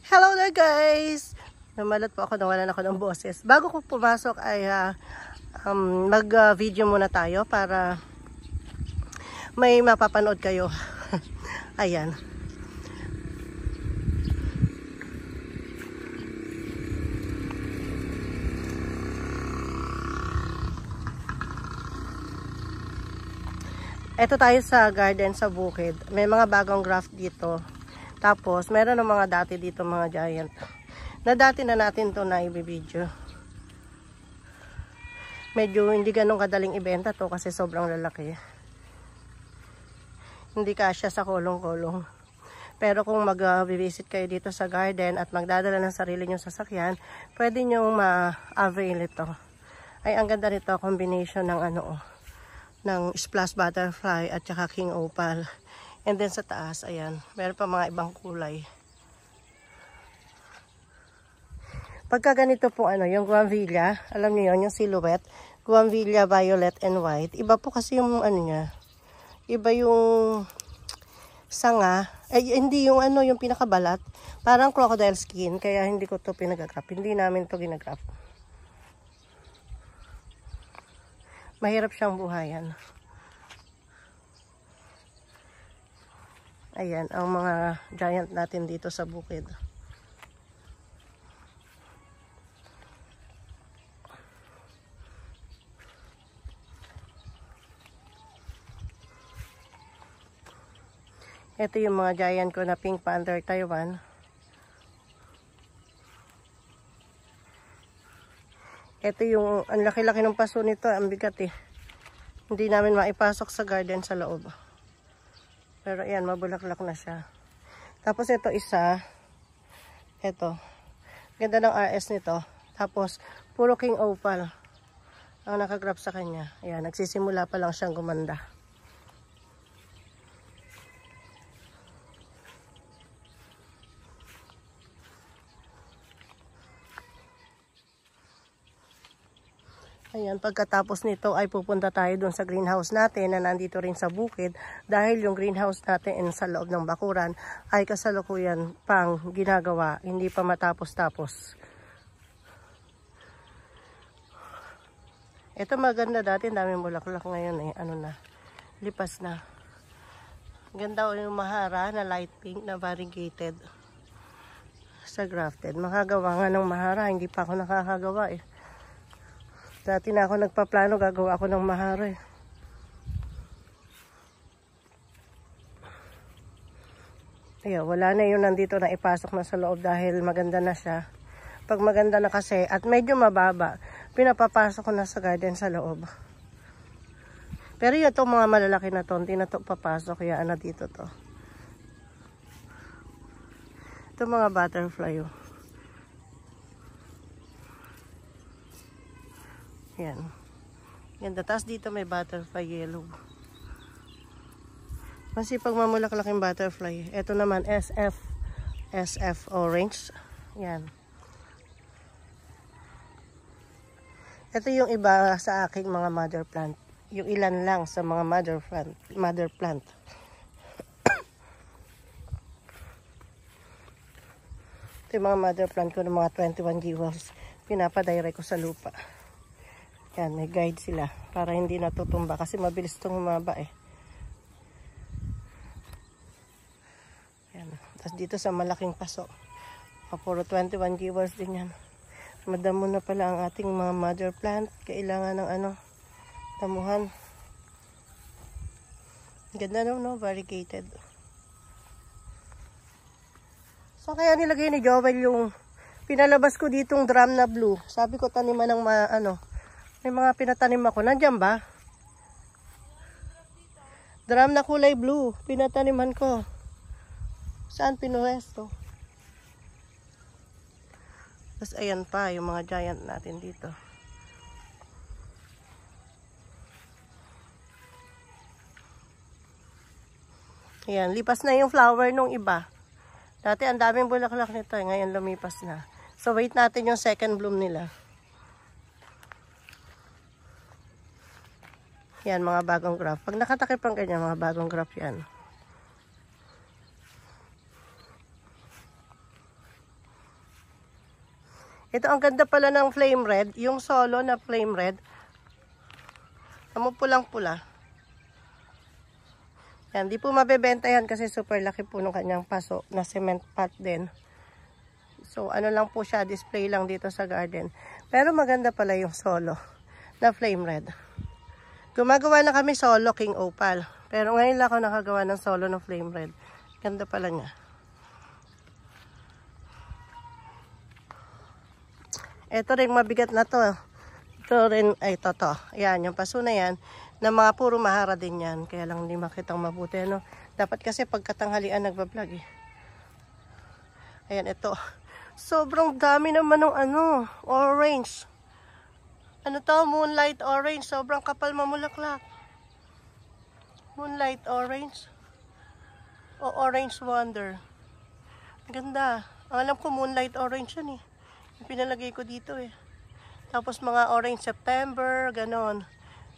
Hello there guys! Namalat po ako, nawalan ako ng boses. Bago ko pumasok ay mag-video muna tayo para may mapapanood kayo. Ayan. Ito tayo sa garden sa bukid. May mga bagong graft dito. Tapos, meron ng mga dati dito, mga giant. Na dati na natin to na i-video. Medyo hindi ganun kadaling ibenta to kasi sobrang lalaki. Hindi kasya sa kolong-kolong. Pero kung mag-visit kayo dito sa garden at magdadala ng sarili nyong sasakyan, pwede nyong ma-avail ito. Ay, ang ganda nito, combination ng ng splash butterfly at saka king opal. And then sa taas, ayan, meron pa mga ibang kulay. Pagka ganito po yung Guamvilla, alam niyo yun, yung silhouette, Guamvilla violet and white. Iba po kasi yung niya. Iba yung sanga, hindi yung yung pinakabalat. Parang crocodile skin, kaya hindi ko to pinag-graph. Hindi namin to ginagraph. Mahirap siyang buhayan. Ayan, ang mga giant natin dito sa bukid. Ito yung mga giant ko na Pink Panther Taiwan. Ito yung, ang laki-laki ng paso nito, ang bigat eh. Hindi namin maipasok sa garden sa loob. Pero ayan, mabulaklak na siya. Tapos ito isa, ito. Ganda ng RS nito. Tapos, puro king opal ang nakagraph sa kanya. Ayan, nagsisimula pa lang siyang gumanda. Ayan, pagkatapos nito ay pupunta tayo dun sa greenhouse natin na nandito rin sa bukid dahil yung greenhouse natin sa loob ng bakuran ay kasalukuyan pang ginagawa, hindi pa matapos-tapos. Ito maganda dati, daming bulaklak ngayon lipas na. Ganda yung mahara na light pink na variegated sa grafted. Makagawa nga ng mahara, hindi pa ako nakakagawa eh. Dati na ako nagpaplano, gagawa ako ng mahara eh. Ayan, wala na yun nandito na ipasok na sa loob dahil maganda na siya. Pag maganda na kasi at medyo mababa, pinapapasok ko na sa garden sa loob. Pero yun itong mga malalaki na to, hindi na to papasok, kaya dito to. Ito mga butterfly oh. Yan. Ganda. Tapos dito may butterfly yellow. Kasi pag mamulaklak yung butterfly. Ito naman SF orange. Yan. Ito yung iba sa aking mga mother plant. Yung ilan lang sa mga mother plant. Ito yung mga mother plant ko ng mga 21 jewels. Pinapadirect ko sa lupa. Yan, may guide sila para hindi natutumba kasi mabilis itong humaba eh. Yan. Tapos dito sa malaking paso, puro 21 jewels din yan. Madamo na pala ang ating mga mother plant. Kailangan ng damuhan. Ganda no? Variegated. So kaya nilagay ni Joel yung pinalabas ko ditong drum na blue. Sabi ko taniman ng may mga pinatanim ako. Nandiyan ba? Drum na kulay blue. Pinataniman ko. Saan pinuwesto? Tapos ayan pa yung mga giant natin dito. Ayan, lipas na yung flower nung iba. Dati ang daming bulaklak nito. Ngayon lumipas na. So wait natin yung second bloom nila. Yan, mga bagong graph. Pag nakatakip ang ganyan, mga bagong graph yan. Ito, ang ganda pala ng flame red. Yung solo na flame red. Pulang-pula. Yan, di po mabebenta yan kasi super laki po ng kanyang paso na cement pot din. So, ano lang po siya, display lang dito sa garden. Pero maganda pala yung solo na flame red. Gumagawa na kami solo king opal. Pero ngayon lang ako nakagawa ng solo na flame red. Ganda pala niya. Ito rin mabigat na to. Ito rin, ay to. Ayan, yung paso na yan. Na mga puro mahara din yan. Kaya lang hindi makitang mabuti. Ano? Dapat kasi pagkatanghalian nagbablog eh. Ayan, ito. Sobrang dami naman ng orange. Ano to? Moonlight orange. Sobrang kapal mamulaklak. Moonlight orange. O orange wonder. Ganda. Ang alam ko moonlight orange yan eh. Yung pinalagay ko dito eh. Tapos mga orange September, ganon.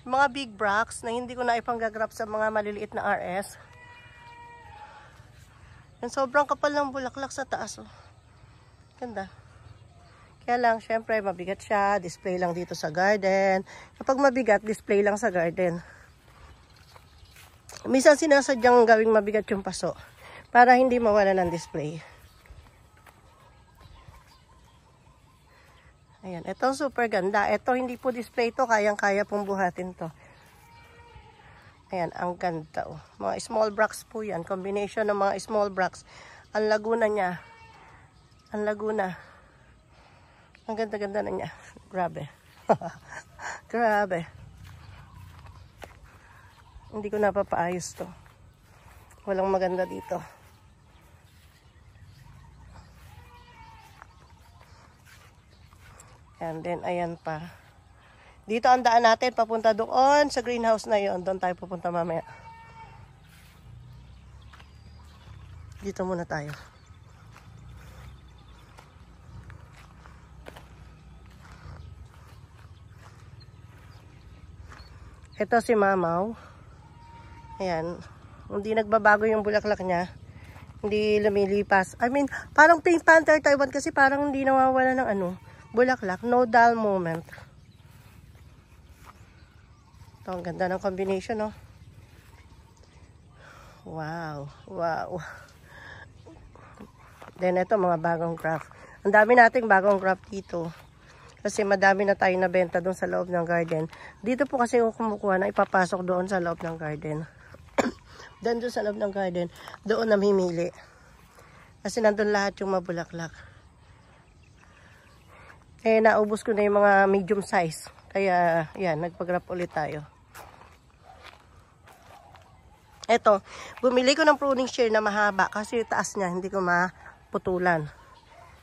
Mga big bracts na hindi ko na ipanggagrap sa mga maliliit na RS. Yan, sobrang kapal ng bulaklak sa taas. Oh. Ganda. Kaya lang, syempre, mabigat siya. Display lang dito sa garden. Kapag mabigat, display lang sa garden. Minsan sinasadyang gawing mabigat yung paso para hindi mawala ng display. Ayan, ito super ganda. Ito hindi po display to, kayang-kaya pong buhatin to. Ayan, ang ganda oh. Mga small bracts po yan. Combination ng mga small bracts. Ang laguna niya. Ang laguna. Ang ganda-ganda na niya. Grabe. Grabe. Hindi ko napapaayos to. Walang maganda dito. And then, ayan pa. Dito ang daan natin, papunta doon sa greenhouse na yon. Doon tayo pupunta mamaya. Dito muna tayo. Ito si Mamaw. Ayan. Hindi nagbabago yung bulaklak niya. Hindi lumilipas. I mean, parang Pink Panther Taiwan kasi parang hindi nawawala ng bulaklak. No dull moment. Ito, ang ganda ng combination, no? Wow. Wow. Then, ito, mga bagong craft. Ang dami nating bagong craft dito. Kasi madami na tayo nabenta doon sa loob ng garden. Dito po kasi ako kumukuha na ipapasok doon sa loob ng garden. Doon sa loob ng garden, doon namimili. Kasi nandun lahat yung mabulaklak. Naubos ko na yung mga medium size. Kaya, yan, nagpag-wrap ulit tayo. Eto, bumili ko ng pruning shear na mahaba kasi yung taas niya, hindi ko maputulan.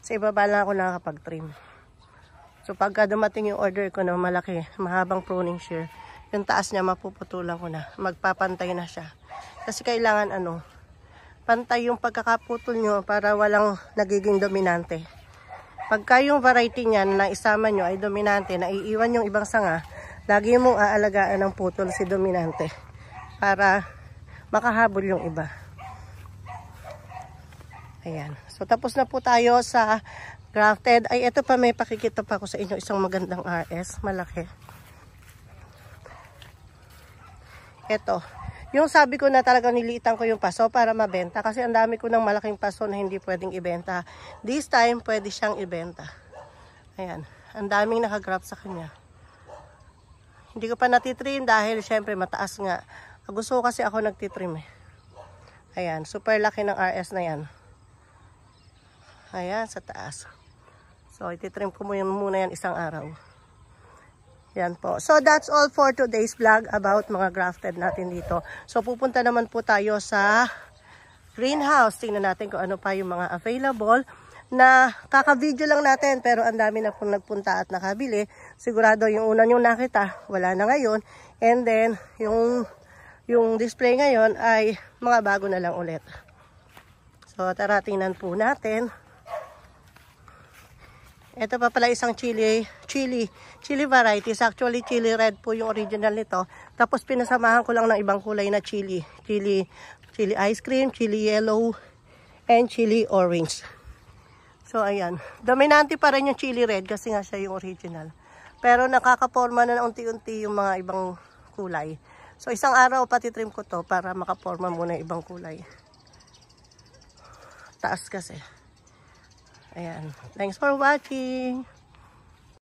Sa ibaba lang ako nakakapag-trim. So, pagka dumating yung order ko na malaki, mahabang pruning shear, yung taas niya mapuputulan ko na. Magpapantay na siya. Kasi kailangan pantay yung pagkakaputol nyo para walang nagiging dominante. Pagka yung variety niyan na isama nyo ay dominante, na iiwan yung ibang sanga, lagi mong aalagaan ng putol si dominante para makahabol yung iba. Ayan. So, tapos na po tayo sa grafted. Ay, ito pa, may pakikita pa ako sa inyo isang magandang RS. Malaki. Ito. Yung sabi ko na talagang niliitan ko yung paso para mabenta. Kasi ang dami ko ng malaking paso na hindi pwedeng ibenta. This time, pwede siyang ibenta. Ayan. Ang daming nakagraph sa kanya. Hindi ko pa natitrim dahil syempre mataas nga. Gusto ko kasi ako nagtitrim eh. Ayan. Super laki ng RS na yan. Ayan, sa taas. So, ititrim ko muna yan isang araw. Yan po. So, that's all for today's vlog about mga grafted natin dito. So, pupunta naman po tayo sa greenhouse. Tingnan natin kung ano pa yung mga available na kaka-video lang natin. Pero ang dami na pong nagpunta at nakabili. Sigurado yung una yung nakita, wala na ngayon. And then, yung display ngayon ay mga bago na lang ulit. So, tara tingnan po natin. Ito pa pala isang chili varieties. Actually, chili red po yung original nito. Tapos pinasamahan ko lang ng ibang kulay na chili. Chili ice cream, chili yellow, and chili orange. So, ayan. Dominante pa rin yung chili red kasi nga siya yung original. Pero nakakaporma na unti-unti yung mga ibang kulay. So, isang araw patitrim ko to para makaporma muna yung ibang kulay. Taas kasi. Ayan. Thanks for watching.